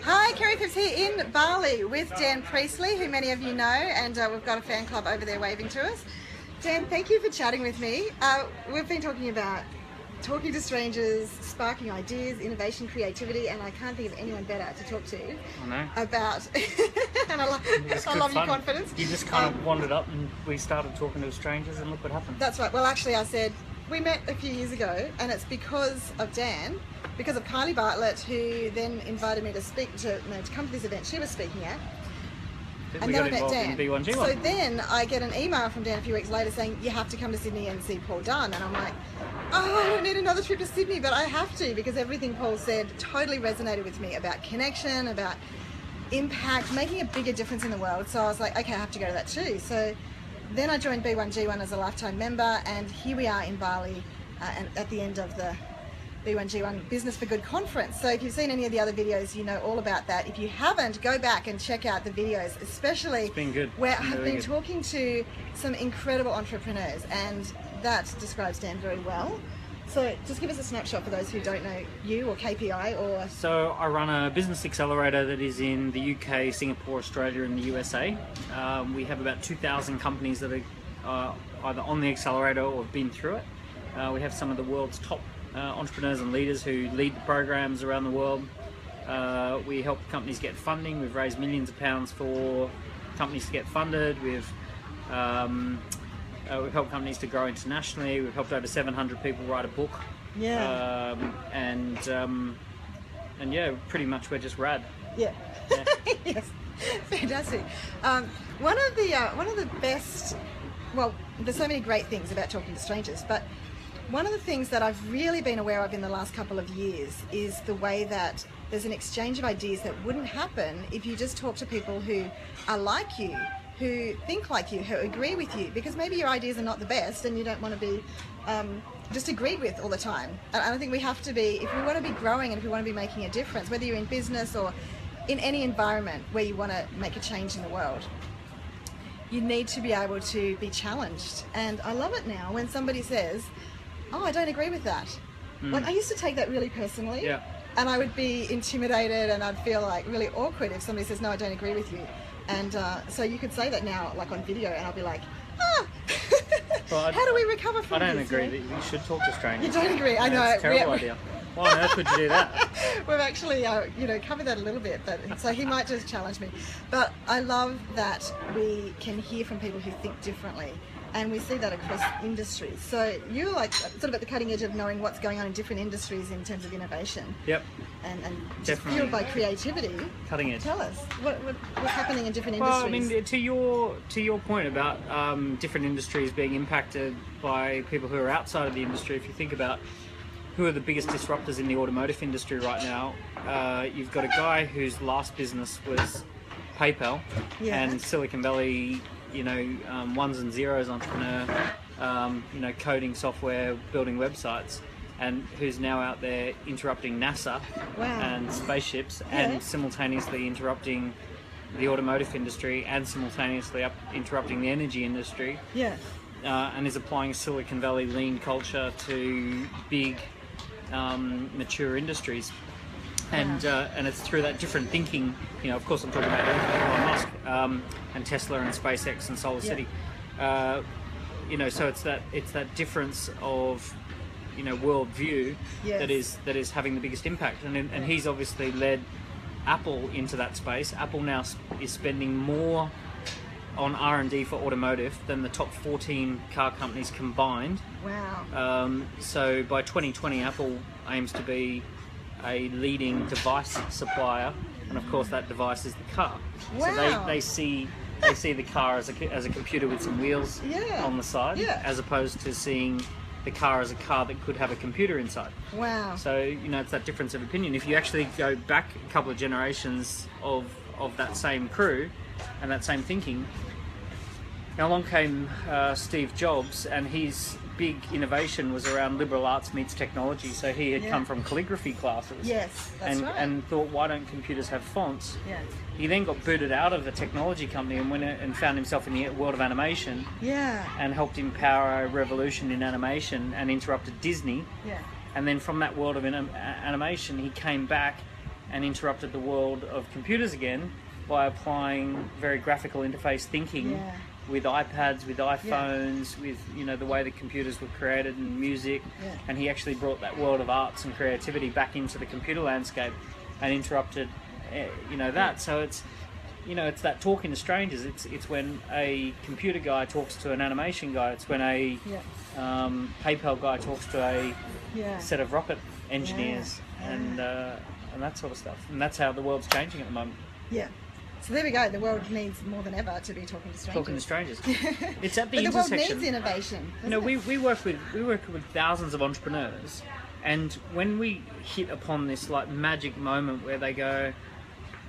Hi, Kerrie Phipps here in Bali with Dan Priestley, who many of you know, and we've got a fan club over there waving to us. Dan, thank you for chatting with me. We've been talking about talking to strangers, sparking ideas, innovation, creativity, and I can't think of anyone better to talk to about. And I love your confidence. You just kind of wandered up and we started talking to strangers, and look what happened. That's right. Well, actually, I said we met a few years ago, and it's because of Dan, because of Kylie Bartlett, who then invited me to come to this event she was speaking at. And then I met Dan. So then I get an email from Dan a few weeks later saying, you have to come to Sydney and see Paul Dunn. And I'm like, oh, I don't need another trip to Sydney, but I have to, because everything Paul said totally resonated with me about connection, about impact, making a bigger difference in the world. So I was like, okay, I have to go to that too. So then I joined B1G1 as a lifetime member, and here we are in Bali and at the end of the B1G1 Business for Good conference. So if you've seen any of the other videos, you know all about that. If you haven't, go back and check out the videos, especially it's been good. Where I've been talking to some incredible entrepreneurs, and that describes Dan very well. So just give us a snapshot for those who don't know you or KPI or... So I run a business accelerator that is in the UK, Singapore, Australia and the USA. We have about 2,000 companies that are either on the accelerator or have been through it. We have some of the world's top entrepreneurs and leaders who lead the programs around the world. We help companies get funding. We've raised millions of pounds for companies to get funded. We've helped companies to grow internationally. We've helped over 700 people write a book. Yeah. And yeah, pretty much we're just rad. Yeah. Yes. Fantastic. One of the best. Well, there's so many great things about talking to strangers, but one of the things that I've really been aware of in the last couple of years is the way that there's an exchange of ideas that wouldn't happen if you just talk to people who are like you, who think like you, who agree with you, because maybe your ideas are not the best and you don't want to be just agreed with all the time. And I think we have to be, if we want to be growing and if we want to be making a difference, whether you're in business or in any environment where you want to make a change in the world, you need to be able to be challenged. And I love it now when somebody says, oh, I don't agree with that. Like, I used to take that really personally. Yeah. And I would be intimidated and I'd feel like really awkward if somebody says, no, I don't agree with you. And so you could say that now, like on video, and I'll be like, well, how do we recover from this? I don't agree that you should talk to strangers. You don't agree? I know. It's a terrible idea. Why on earth would you do that? We've actually, covered that a little bit, but so he might just challenge me. But I love that we can hear from people who think differently, and we see that across industries. So you're like sort of at the cutting edge of knowing what's going on in different industries in terms of innovation. Yep. And just fueled by creativity. Cutting edge. Tell us what's happening in different industries. industries. Well, I mean, to your point about different industries being impacted by people who are outside of the industry. If you think about who are the biggest disruptors in the automotive industry right now, you've got a guy whose last business was PayPal, and Silicon Valley, ones and zeros entrepreneur, coding software, building websites, and who's now out there interrupting NASA and spaceships, and simultaneously interrupting the automotive industry and simultaneously interrupting the energy industry. And is applying Silicon Valley lean culture to big mature industries, and it's through that different thinking. Of course, I'm talking about Elon Musk and Tesla and SpaceX and Solar City. So it's that difference of worldview that is having the biggest impact, and he's obviously led Apple into that space. Apple now is spending more on R&D for automotive than the top 14 car companies combined. Wow. So by 2020, Apple aims to be a leading device supplier, and of course that device is the car. Wow. So they see the car as a computer with some wheels on the side, as opposed to seeing the car as a car that could have a computer inside. Wow. So it's that difference of opinion. If you actually go back a couple of generations of that same crew and that same thinking, along came Steve Jobs, and his big innovation was around liberal arts meets technology. So he had come from calligraphy classes. Yes, that's right. And thought, why don't computers have fonts? Yeah. He then got booted out of a technology company and went and found himself in the world of animation. Yeah. And helped empower a revolution in animation and interrupted Disney. Yeah. And then from that world of animation, he came back and interrupted the world of computers again by applying very graphical interface thinking with iPads, with iPhones, with the way the computers were created and music, and he actually brought that world of arts and creativity back into the computer landscape and interrupted that. So it's it's that talking to strangers. It's when a computer guy talks to an animation guy. It's when a PayPal guy talks to a set of rocket engineers and that sort of stuff. And that's how the world's changing at the moment. Yeah. So there we go. The world needs more than ever to be talking to strangers. Talking to strangers. It's at the but intersection. The world needs innovation. We work with thousands of entrepreneurs, and when we hit upon this like magic moment where they go,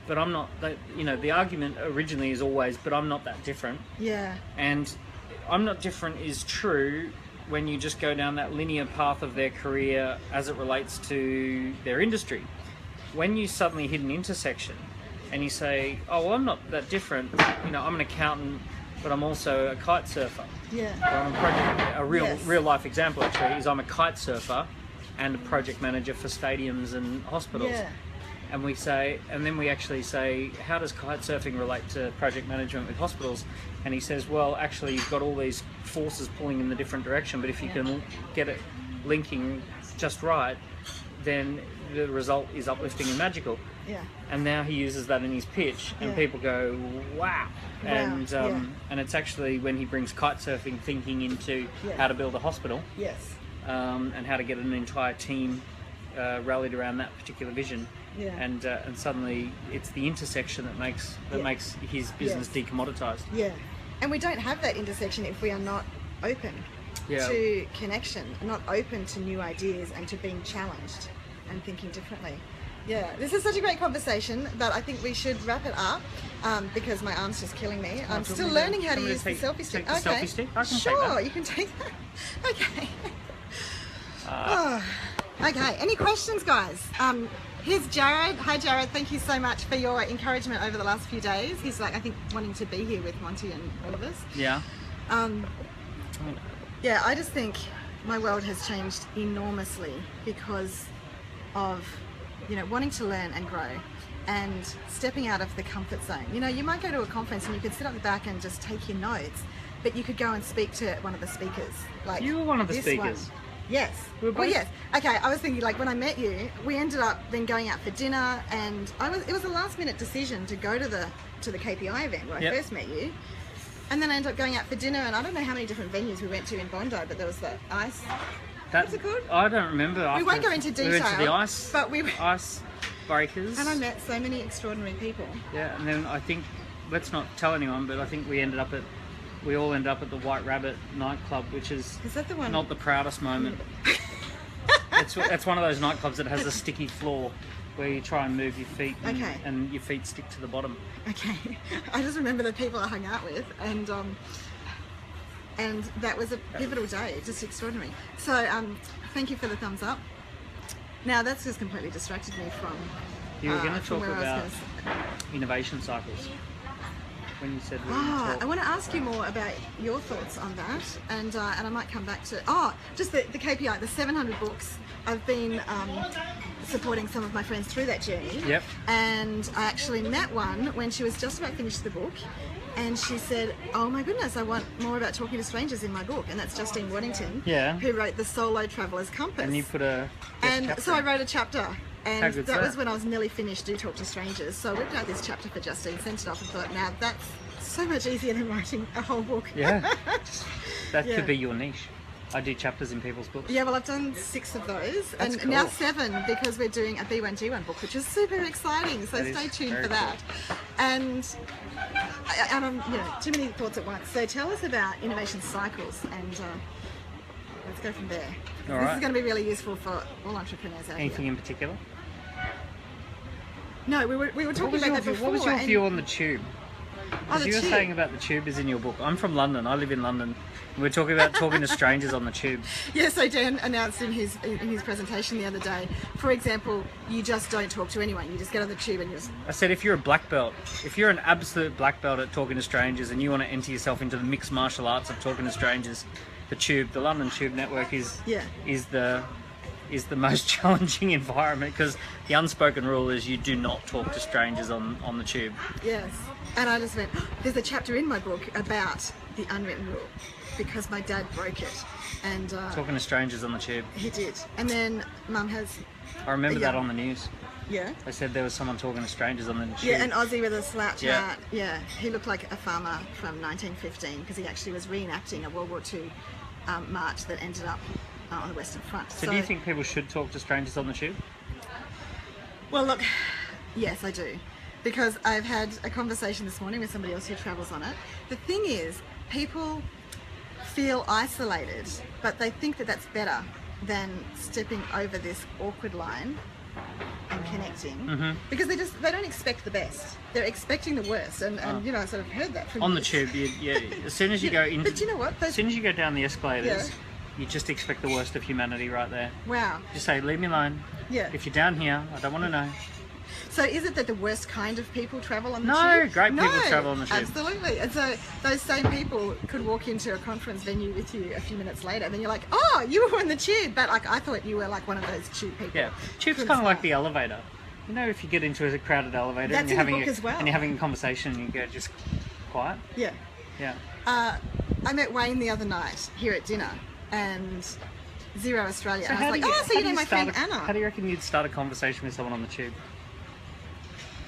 but I'm not that, the argument originally is always, but I'm not that different. Yeah. And I'm not different is true when you just go down that linear path of their career as it relates to their industry. When you suddenly hit an intersection and you say, oh, well, I'm not that different, I'm an accountant, but I'm also a kite surfer. Yeah. Or I'm a real life example actually is I'm a kite surfer and a project manager for stadiums and hospitals. Yeah. And then we actually say, how does kite surfing relate to project management with hospitals? And he says, well, actually, you've got all these forces pulling in the different direction, but if you can get it linking just right, then the result is uplifting and magical. Yeah. And now he uses that in his pitch, and people go, wow. And it's actually when he brings kite surfing thinking into how to build a hospital. Yes. And how to get an entire team rallied around that particular vision. Yeah. And suddenly it's the intersection that makes his business decommoditized. Yeah. And we don't have that intersection if we are not open to connection, not open to new ideas and to being challenged and thinking differently. Yeah, this is such a great conversation, but I think we should wrap it up because my arm's just killing me. I'm still learning how to use the selfie stick. Okay. Selfie stick? I can sure, take that. You can take that. Okay. Okay, any questions, guys? Here's Jared. Hi, Jared. Thank you so much for your encouragement over the last few days. He's I think, wanting to be here with Monty and all of us. Yeah. Yeah, I just think my world has changed enormously because of, wanting to learn and grow and stepping out of the comfort zone. You might go to a conference and you could sit at the back and just take your notes, but you could go and speak to one of the speakers. Like you were one of the speakers. One. Yes. Well, yes. Okay, I was thinking when I met you, we ended up then going out for dinner, and it was a last minute decision to go to the KPI event where I first met you. And then I ended up going out for dinner, and I don't know how many different venues we went to in Bondi, but there was the ice. What's it called? I don't remember. We won't go into detail. We went to the ice, but ice breakers. And I met so many extraordinary people. Yeah, and then I think, let's not tell anyone, but I think we all ended up at the White Rabbit nightclub, which is that the one? Not the proudest moment. It's one of those nightclubs that has a sticky floor where you try and move your feet and your feet stick to the bottom. Okay. I just remember the people I hung out with, and that was a pivotal day, just extraordinary. So thank you for the thumbs up. Now that's just completely distracted me from you were going to talk about innovation cycles. When you said I want to ask you more about your thoughts on that, and I might come back to just the KPI, the 700 books. I've been supporting some of my friends through that journey. Yep. And I actually met one when she was just about finished the book, and she said, "Oh my goodness, I want more about talking to strangers in my book." And that's Justine Waddington, who wrote The Solo Traveller's Compass. And you put so I wrote a chapter. And that was that? when I was nearly finished Do Talk to Strangers. So I whipped out this chapter for Justine, sent it off, and thought, now that's so much easier than writing a whole book. Yeah. That could be your niche. I do chapters in people's books. Yeah, well, I've done 6 of those. That's and cool. now 7 because we're doing a B1G1 book, which is super exciting. So stay tuned for that. Cool. And I'm, too many thoughts at once. So tell us about innovation cycles, and let's go from there. All this right. is going to be really useful for all entrepreneurs out Anything here. in particular? No, we were talking about that before. What was your view on the tube? Because you were tube. saying about the tube is in your book. I'm from London. I live in London. We're talking about talking to strangers on the tube. Yeah, so Dan announced in his presentation the other day, for example, you just don't talk to anyone. You just get on the tube and you just... I said if you're a black belt, if you're an absolute black belt at talking to strangers and you want to enter yourself into the mixed martial arts of talking to strangers, the London Tube Network is the is the most challenging environment, because the unspoken rule is you do not talk to strangers on the tube. Yes. And I just went, there's a chapter in my book about the unwritten rule, because my dad broke it. And Talking to strangers on the tube. he did. And then Mum has... I remember that on the news. Yeah. They said there was someone talking to strangers on the tube. Yeah, an Aussie with a slouch Yeah. hat. Yeah, he looked like a farmer from 1915, because he actually was reenacting a World War II march that ended up on the Western Front. So do you think people should talk to strangers on the tube? Well, look, yes, I do. Because I've had a conversation this morning with somebody else who travels on it. The thing is, people feel isolated, but they think that that's better than stepping over this awkward line and connecting, because they don't expect the best. They're expecting the worst, and you know, I sort of heard that from On you. the tube, as soon as you go into... But you know what? As soon as you go down the escalators, Yeah. you just expect the worst of humanity right there. Wow. Just say, leave me alone. Yeah. If you're down here, I don't want to know. So is it that the worst kind of people travel on the No, tube? great people travel on the tube. Absolutely. And so those same people could walk into a conference venue with you a few minutes later, and then you're like, oh, you were on the tube, but like I thought you were like one of those tube people. Yeah, tube's kind of like the elevator. You know, if you get into a crowded elevator That's and you're in the having book as well. and you're having a conversation and you go just quiet. Yeah. Yeah. I met Wayne the other night here at dinner, and Zero Australia. So and I was how like, do oh, so you know my start friend a- Anna. How do you reckon you'd start a conversation with someone on the tube?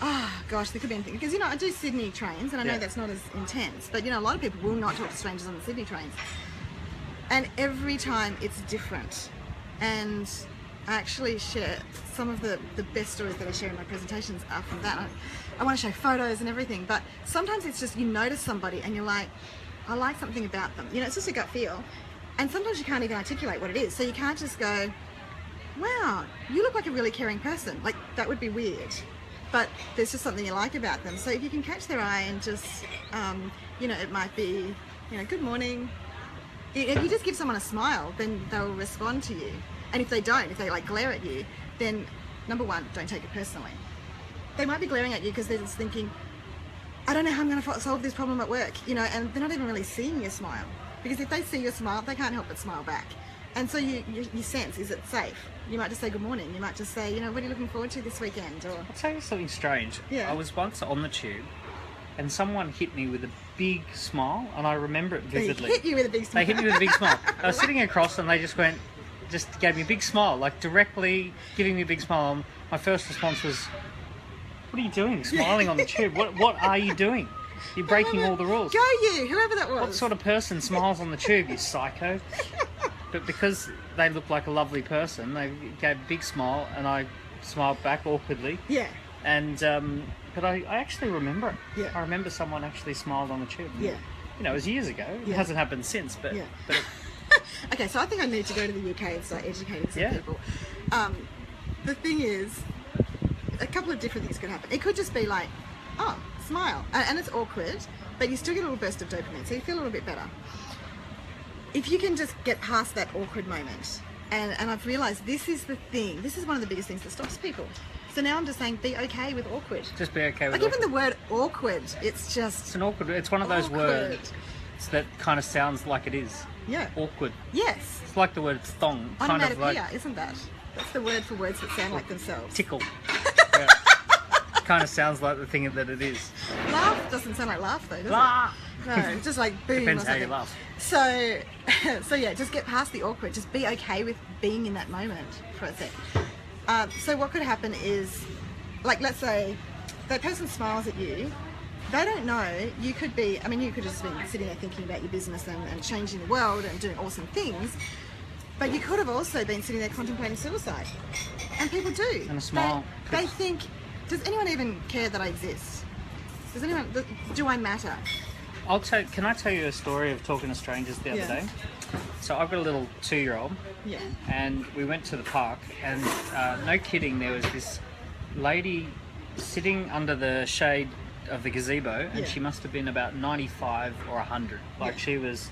Oh, gosh, there could be anything. Because, you know, I do Sydney trains, and I know Yeah. that's not as intense, but, you know, a lot of people will not talk to strangers on the Sydney trains. And every time it's different. And I actually share some of the best stories that I share in my presentations are from that. I want to show photos and everything, but sometimes it's just you notice somebody and you're like, I like something about them. You know, it's just a gut feel. And sometimes you can't even articulate what it is. So you can't just go, wow, you look like a really caring person. Like, that would be weird. But there's just something you like about them. So if you can catch their eye and just, you know, it might be, you know, good morning. If you just give someone a smile, then they'll respond to you. And if they don't, if they like glare at you, then number one, don't take it personally. They might be glaring at you because they're just thinking, I don't know how I'm going to solve this problem at work, you know, and they're not even really seeing your smile. Because if they see your smile, they can't help but smile back. And so you sense, is it safe? You might just say good morning. You might just say, you know, what are you looking forward to this weekend? Or I'll tell you something strange. Yeah. I was once on the tube and someone hit me with a big smile, and I remember it vividly. They hit you with a big smile. They hit me with a big smile. I was sitting across and they just gave me a big smile, like directly giving me a big smile. My first response was, what are you doing smiling on the tube? What are you doing? You're breaking all the rules. Go you, whoever that was. What sort of person smiles on the tube, you psycho? But because they looked like a lovely person, they gave a big smile, and I smiled back awkwardly. Yeah. And but I actually remember it. Yeah. I remember someone actually smiled on the tube. Yeah. You know, it was years ago. It Yeah. hasn't happened since, but Yeah. but it, Okay, so I think I need to go to the UK and start educating some Yeah. people. The thing is, a couple of different things could happen. It could just be like, oh, smile. And it's awkward, but you still get a little burst of dopamine, so you feel a little bit better. If you can just get past that awkward moment, and I've realised this is the thing, this is one of the biggest things that stops people. So now I'm just saying, be okay with awkward. just be okay with Like it. even the word awkward, it's just It's an awkward. It's one of those awkward. words that kind of sounds like it is. Yeah. Awkward. Yes. It's like the word thong. Kind of Onomatopoeia, like isn't that? That's the word for words that sound like themselves. tickle. Yeah. Kind of sounds like the thing that it is. Laugh doesn't sound like laugh though, does Laugh. it? No, just like boom Depends or how something. you laugh. So, so yeah, just get past the awkward. Just be okay with being in that moment for a sec. So what could happen is, like, let's say that person smiles at you. They don't know. You could be. I mean, you could just be sitting there thinking about your business and changing the world and doing awesome things. But you could have also been sitting there contemplating suicide. And people do. And a smile. They think, does anyone even care that I exist? Does anyone? Do I matter? Can I tell you a story of talking to strangers the other Yeah. day? So I've got a little 2-year-old, Yeah. and we went to the park, and no kidding, there was this lady sitting under the shade of the gazebo, and Yeah. she must have been about 95 or 100. Like Yeah. she was,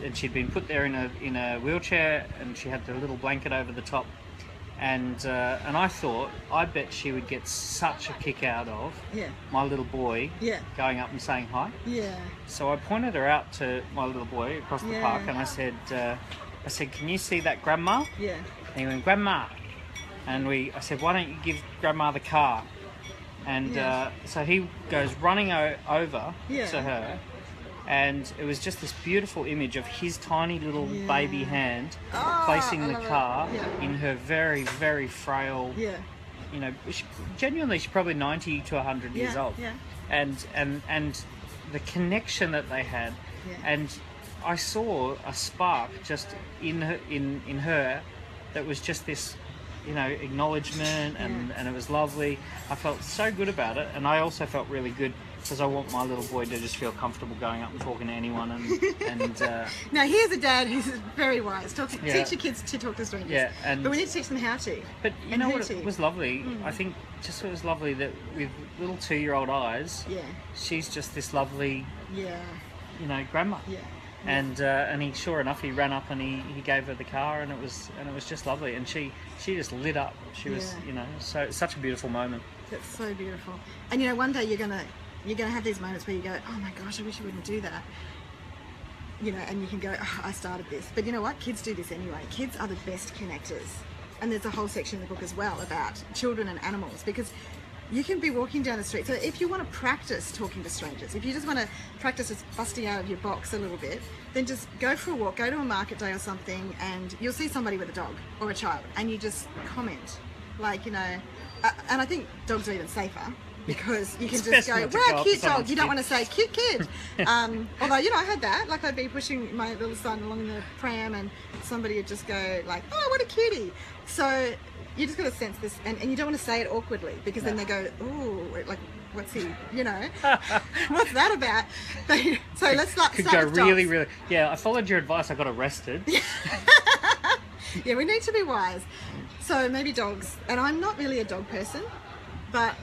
and she'd been put there in a wheelchair, and she had the little blanket over the top. And I thought, I bet she would get such a kick out of Yeah. my little boy Yeah. going up and saying hi. Yeah. So I pointed her out to my little boy across the Yeah. park, and I said, "Can you see that grandma?" Yeah. And he went, Grandma. And I said, why don't you give Grandma the car? And so he goes running over to her. And it was just this beautiful image of his tiny little baby hand placing the car in her very, very frail, you know, genuinely she's probably 90 to 100 years old. And the connection that they had. And I saw a spark just in her that was just this, you know, acknowledgement, and it was lovely. I felt so good about it, and I also felt really good because I want my little boy to just feel comfortable going up and talking to anyone. And now here's a dad who's very wise. Teach your kids to talk to strangers. But we need to teach them how to. But you know what? It was lovely. I think just it was lovely that with little 2-year-old eyes, she's just this lovely, you know, grandma. And he, sure enough, he ran up and he gave her the car, and it was just lovely. And she just lit up. She was, you know, such a beautiful moment. That's so beautiful. And you know, one day you're gonna have these moments where you go, oh my gosh, I wish I wouldn't do that. You know, and you can go, oh, I started this. But you know what? Kids do this anyway. Kids are the best connectors. And there's a whole section in the book as well about children and animals, because you can be walking down the street. So if you want to practice talking to strangers, if you just want to practice just busting out of your box a little bit, then just go for a walk, go to a market day or something, and you'll see somebody with a dog or a child, and you just comment. Like, you know, and I think dogs are even safer, because you can just go, wow, cute dog. You don't want to say, cute kid. Although, you know, I had that. Like, I'd be pushing my little son along the pram, and somebody would just go like, oh, what a cutie. So you just got to sense this, and you don't want to say it awkwardly, because then they go, ooh, like, what's he, you know, what's that about? So let's start Could start go with really, dogs. really. Yeah, I followed your advice. I got arrested. Yeah, we need to be wise. So maybe dogs, and I'm not really a dog person, but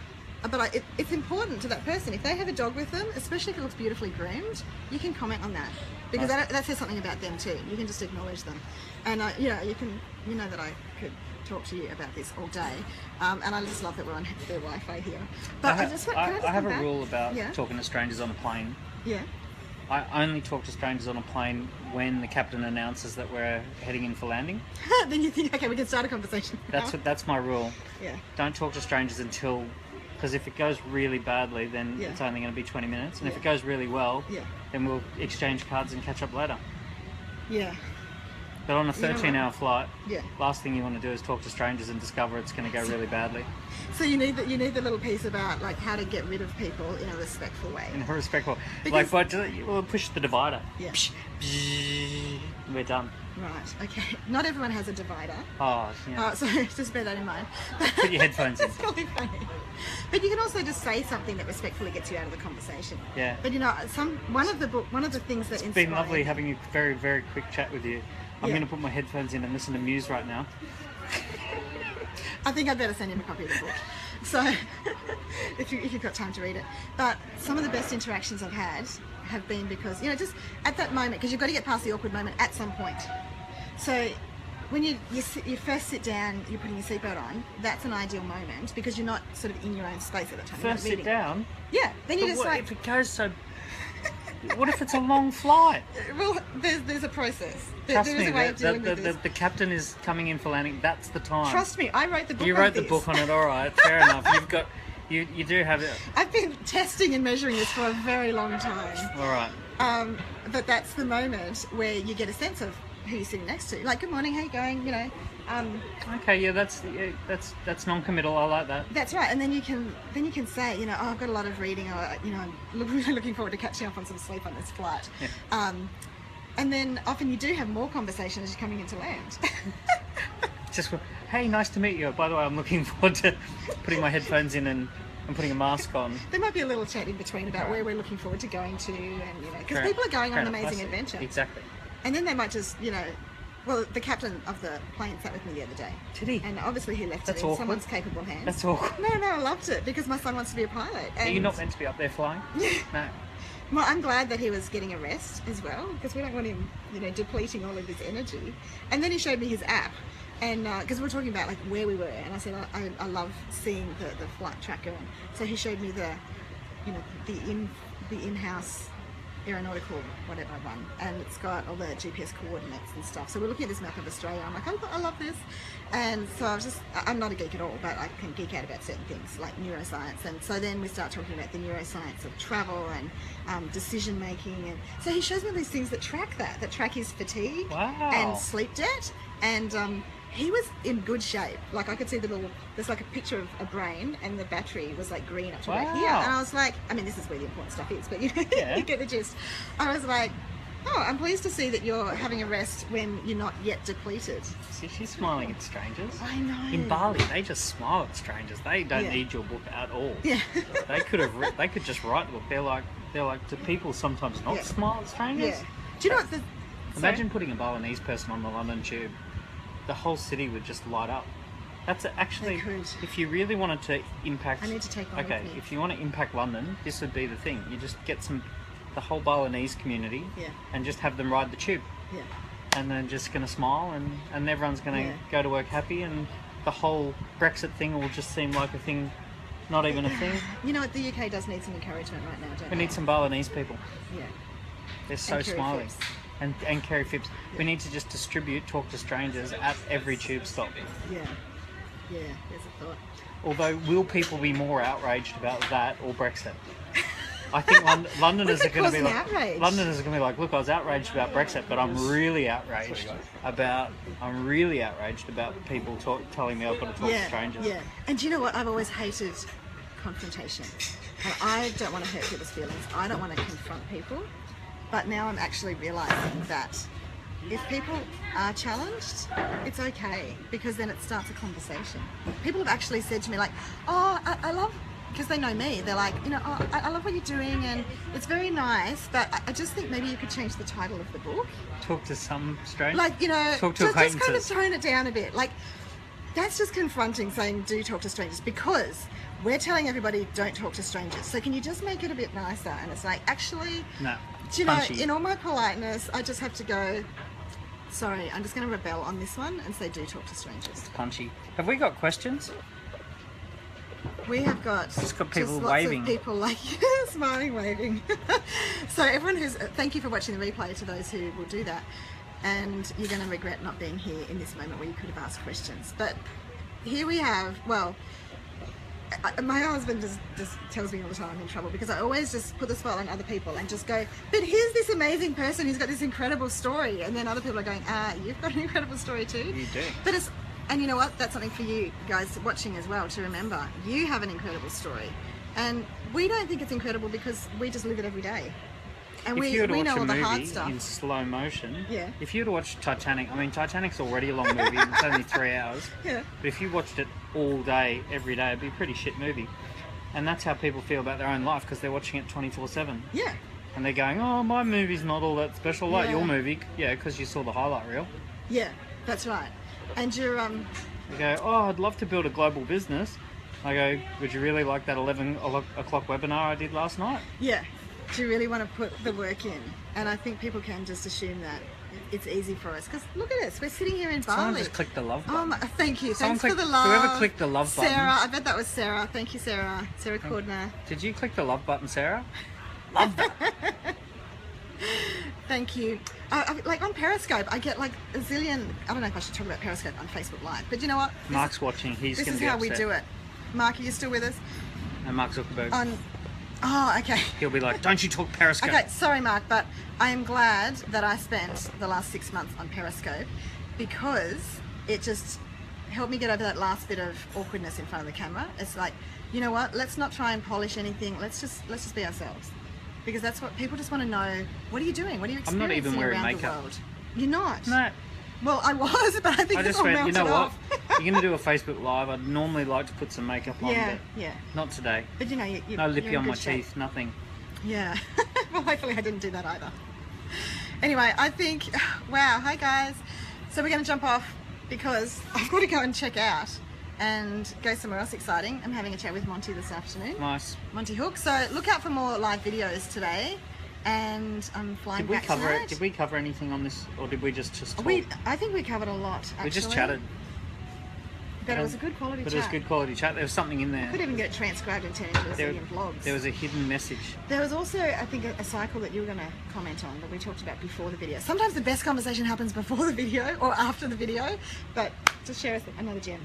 it's important to that person. If they have a dog with them, especially if it looks beautifully groomed, you can comment on that, because that says something about them too. You can just acknowledge them, and you know, you know that I could talk to you about this all day, and I just love that we're on their Wi-Fi here. But I have a rule about talking to strangers on a plane. Yeah. I only talk to strangers on a plane when the captain announces that we're heading in for landing. Then you think, okay, we can start a conversation. That's my rule. Yeah. Don't talk to strangers until, because if it goes really badly, then it's only going to be 20 minutes, and if it goes really well, then we'll exchange cards and catch up later. Yeah. But on a 13-hour flight, Yeah. last thing you want to do is talk to strangers and discover it's going to go really badly. So you need the little piece about like how to get rid of people in a respectful way. In a respectful, Because- we'll push the divider. Yeah. We're done. Right. Okay. Not everyone has a divider. Oh, yeah. So just bear that in mind. Put your headphones in. It's really funny. But you can also just say something that respectfully gets you out of the conversation. Yeah. But you know, one of the things that It's been lovely having a very, very quick chat with you. I'm going to put my headphones in and listen to Muse right now. I think I'd better send him a copy of the book. So, if you've got time to read it. But some of the best interactions I've had have been because, you know, just at that moment, because you've got to get past the awkward moment at some point. So, when you first sit down, you're putting your seatbelt on, that's an ideal moment because you're not sort of in your own space at the time. First sit down? Yeah. Then you But just what, like... if it goes so... What if it's a long flight? Well, there's a process. Trust there is me, a way of dealing with this. the captain is coming in for landing. That's the time. Trust me, I wrote the book. You wrote the book on it. All right, fair enough. You do have it. I've been testing and measuring this for a very long time. All right. But that's the moment where you get a sense of who you're sitting next to. Like, good morning, how you going? You know. Okay, yeah, that's non-committal. I like that. That's right, and then you can say, you know, oh, I've got a lot of reading, or you know, I'm really looking forward to catching up on some sleep on this flight. Yeah. And then often you do have more conversation as you're coming into land. Just, hey, nice to meet you. By the way, I'm looking forward to putting my headphones in and putting a mask on. There might be a little chat in between about where we're looking forward to going to, and you know, because people are going on an amazing adventure. Exactly. And then they might just, you know. Well, the captain of the plane sat with me the other day. Did he? And obviously he left it in someone's capable hands. That's awkward. No, I loved it because my son wants to be a pilot. Are you not meant to be up there flying? No. Well, I'm glad that he was getting a rest as well because we don't want him, you know, depleting all of his energy. And then he showed me his app, and because we were talking about like where we were, and I said I love seeing the flight tracker. And so he showed me the, you know, the in-house aeronautical whatever one, and it's got all the GPS coordinates and stuff. So we're looking at this map of Australia. I'm like, I love this. And so I'm not a geek at all, but I can geek out about certain things like neuroscience. And so then we start talking about the neuroscience of travel and decision making. And so he shows me these things that track his fatigue and sleep debt. And he was in good shape. Like I could see there's like a picture of a brain, and the battery was like green up to right here. And I was like, I mean, this is where the important stuff is, but you get the gist. I was like, oh, I'm pleased to see that you're having a rest when you're not yet depleted. See, she's smiling at strangers. I know. In Bali, they just smile at strangers. They don't need your book at all. Yeah. They could just write the book. They're like, do people sometimes not smile at strangers? Yeah. Do you know what Imagine putting a Balinese person on the London Tube. The whole city would just light up. That's actually, if you really wanted to impact... I need to take one with me. If you want to impact London, this would be the thing. You just get the whole Balinese community and just have them ride the tube. Yeah. And they're just going to smile and everyone's going to go to work happy, and the whole Brexit thing will just seem like a thing, not even a thing. You know what, the UK does need some encouragement right now, don't We need some Balinese people. Yeah. They're so smiling. And Kerrie Phipps. Yeah. We need to just distribute Talk to Strangers at every tube stop. Yeah. Yeah, there's a thought. Although, will people be more outraged about that or Brexit? I think Londoners are going to be like, look, I was outraged about Brexit, but I'm really outraged about people telling me I've got to talk to strangers. Yeah. And do you know what? I've always hated confrontation. And I don't want to hurt people's feelings. I don't want to confront people. But now I'm actually realising that if people are challenged, it's okay, because then it starts a conversation. People have actually said to me like, oh, I love, because they know me, they're like, oh, I love what you're doing and it's very nice, but I just think maybe you could change the title of the book. Talk to some stranger? Like, talk to just kind of tone it down a bit. Like, that's just confronting, saying do talk to strangers, because we're telling everybody don't talk to strangers. So can you just make it a bit nicer? And it's like, actually... No. Do you know, in all my politeness, I just have to go, sorry, I'm just going to rebel on this one and say do talk to strangers. It's punchy. Have we got questions? We have got people lots waving. Of people like smiling, waving. So everyone thank you for watching the replay to those who will do that. And you're going to regret not being here in this moment where you could have asked questions. But here we have, my husband just tells me all the time I'm in trouble, because I always just put the spotlight on other people and just go, but here's this amazing person who's got this incredible story, and then other people are going, you've got an incredible story too. You do. But and you know what, that's something for you guys watching as well to remember. You have an incredible story, and we don't think it's incredible because we just live it every day. And we know all the hard stuff in slow motion. Yeah. If you were to watch Titanic, I mean, Titanic's already a long movie. It's only 3 hours. Yeah. But if you watched it all day, every day, it'd be a pretty shit movie. And that's how people feel about their own life, because they're watching it 24/7. Yeah. And they're going, oh, my movie's not all that special like your movie. Yeah, because you saw the highlight reel. Yeah, that's right. And you're They go, oh, I'd love to build a global business. I go, would you really like that 11 o'clock webinar I did last night? Yeah. Do you really want to put the work in? And I think people can just assume that it's easy for us, because look at us, we're sitting here in Bali. Someone just clicked the love button. Thank you. Thanks for the love. Whoever clicked the love button. Sarah, I bet that was Sarah. Thank you, Sarah. Sarah Cordner. Did you click the love button, Sarah? Love that. Thank you. Like on Periscope, I get like a zillion. I don't know if I should talk about Periscope on Facebook Live, but you know what? Mark's watching. He's going to be upset. This is how we do it. Mark, are you still with us? And Mark Zuckerberg. Oh, okay. He'll be like, don't you talk Periscope. Okay, sorry, Mark, but I am glad that I spent the last 6 months on Periscope, because it just helped me get over that last bit of awkwardness in front of the camera. It's like, you know what? Let's not try and polish anything. Let's just be ourselves, because that's what people just want to know. What are you doing? What are you experiencing I'm not even wearing around makeup. the world? You're not? No. Well, I was, but I think I just all went, melted you know off. what? You're going to do a Facebook Live. I'd normally like to put some makeup on, but not today. But you know, no lippy you're on in my good shape. teeth, nothing. Yeah. Well, hopefully I didn't do that either. Anyway, I think, wow, hi guys. So we're going to jump off because I've got to go and check out and go somewhere else exciting. I'm having a chat with Monty this afternoon. Nice. Monty Hook. So look out for more live videos today. And I'm flying back tonight. Did we cover anything on this, or did we just talk? I think we covered a lot, actually. We just chatted. But it was a good quality But chat. it was good quality chat. There was something in there. Could even get it transcribed and turned into a zillion vlogs. There was a hidden message. There was also, I think, a cycle that you were going to comment on that we talked about before the video. Sometimes the best conversation happens before the video or after the video, but just share us another gem.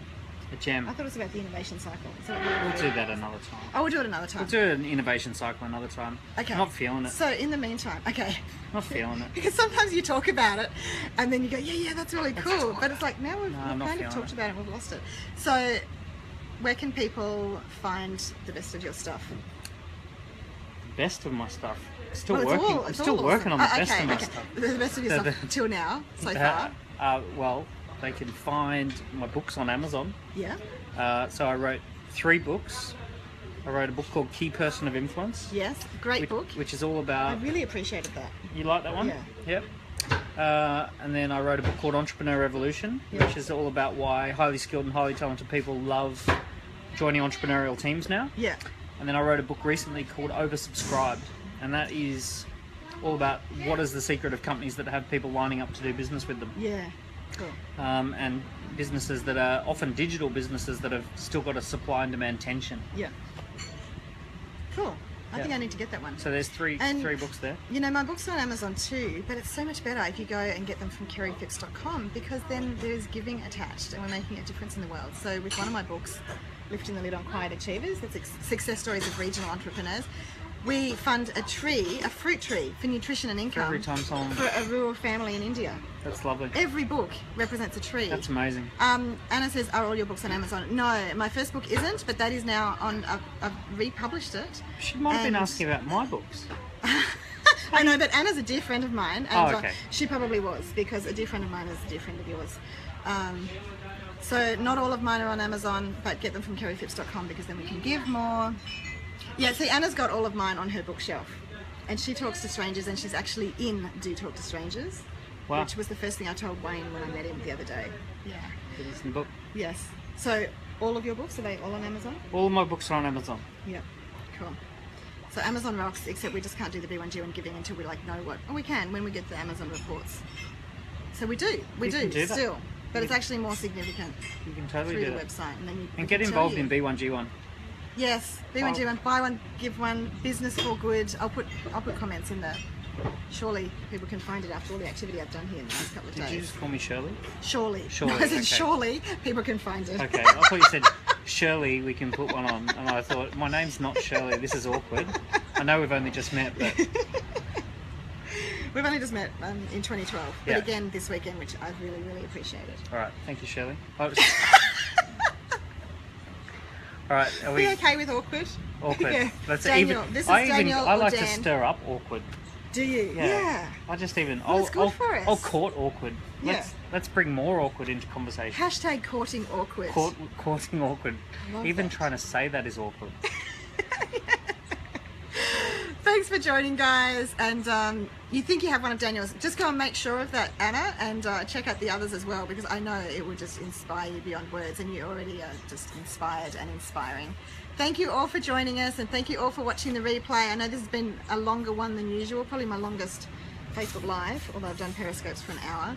A gem. I thought it was about the innovation cycle. We'll do that another time. Oh, we'll do it another time. We'll do an innovation cycle another time. Okay. I'm not feeling it. So in the meantime, okay. Not feeling it. Because sometimes you talk about it and then you go, yeah, that's really cool. But it's like, now we've kind of talked about it and we've lost it. So where can people find the best of your stuff? The best of my stuff. Still Well, working. I'm still working on the best of my okay. stuff. The best of your stuff till now, so far. Well, they can find my books on Amazon. Yeah. So I wrote 3 books. I wrote a book called Key Person of Influence. Yes, great book. Which is all I about... really appreciated that. You like that one? Yeah. Yep. And then I wrote a book called Entrepreneur Revolution, which is all about why highly skilled and highly talented people love joining entrepreneurial teams now. Yeah. And then I wrote a book recently called Oversubscribed, and that is all about what is the secret of companies that have people lining up to do business with them. Yeah. Cool. And businesses that are often digital businesses that have still got a supply and demand tension. Yeah. Cool. I think I need to get that one. So there's three books there. You know, my books are on Amazon too, but it's so much better if you go and get them from kerriephipps.com, because then there's giving attached and we're making a difference in the world. So with one of my books, Lifting the Lid on Quiet Achievers, that's success stories of regional entrepreneurs, we fund a fruit tree for nutrition and income Every time someone... for a rural family in India. That's lovely. Every book represents a tree. That's amazing. Anna says, are all your books on Amazon? No, my first book isn't, but that is now on, I've republished it. She might have been asking about my books. I know, but Anna's a dear friend of mine, and okay. She probably was, because a dear friend of mine is a dear friend of yours. So not all of mine are on Amazon, but get them from kerriephipps.com, because then we can give more. Yeah, see, Anna's got all of mine on her bookshelf, and she talks to strangers, and she's actually in Do Talk to Strangers, wow. Which was the first thing I told Wayne when I met him the other day. Yeah. It is in the book. Yes. So all of your books, are they all on Amazon? All of my books are on Amazon. Yep. Cool. So Amazon rocks, except we just can't do the B1G1 giving until we know what. Oh, we can when we get the Amazon reports. So we do still, but it's actually more significant. You can totally through do the that. website, and then and get involved in B1G1. Yes, B1G1, buy one, give one, business for good. I'll put comments in there. Surely people can find it after all the activity I've done here in the last couple of days. Did you just call me Shirley? Surely. Surely. No, I said okay. surely people can find it. Okay, I thought you said Shirley, we can put one on, and I thought my name's not Shirley. This is awkward. I know we've only just met, but we've only just met in 2012, but yeah. again this weekend, which I really, really appreciated. All right, thank you, Shirley. All right, are we okay with awkward? Awkward. Yeah. That's Daniel, even. this is I Daniel I like or Dan. to stir up awkward. Do you? Yeah. I just even. Well, it's good for us. I'll court awkward. Yeah. Let's bring more awkward into conversation. Hashtag courting awkward. Courting awkward. Love Even that. trying to say that is awkward. Thanks for joining, guys. And you think you have one of Daniel's, just go and make sure of that, Anna, and check out the others as well, because I know it will just inspire you beyond words, and you already are just inspired and inspiring. Thank you all for joining us, and thank you all for watching the replay. I know this has been a longer one than usual, probably my longest Facebook Live, although I've done Periscopes for an hour,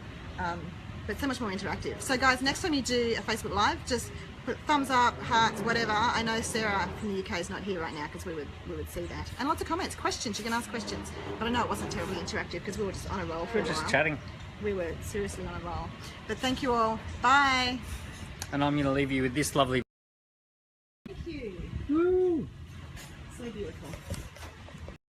but so much more interactive. So guys, next time you do a Facebook Live, just put thumbs up, hearts, whatever. I know Sarah from the UK is not here right now, because we would see that. And lots of comments, questions, you can ask questions. But I know it wasn't terribly interactive because we were just on a roll for a while. We were just chatting. We were seriously on a roll. But thank you all. Bye. And I'm going to leave you with this lovely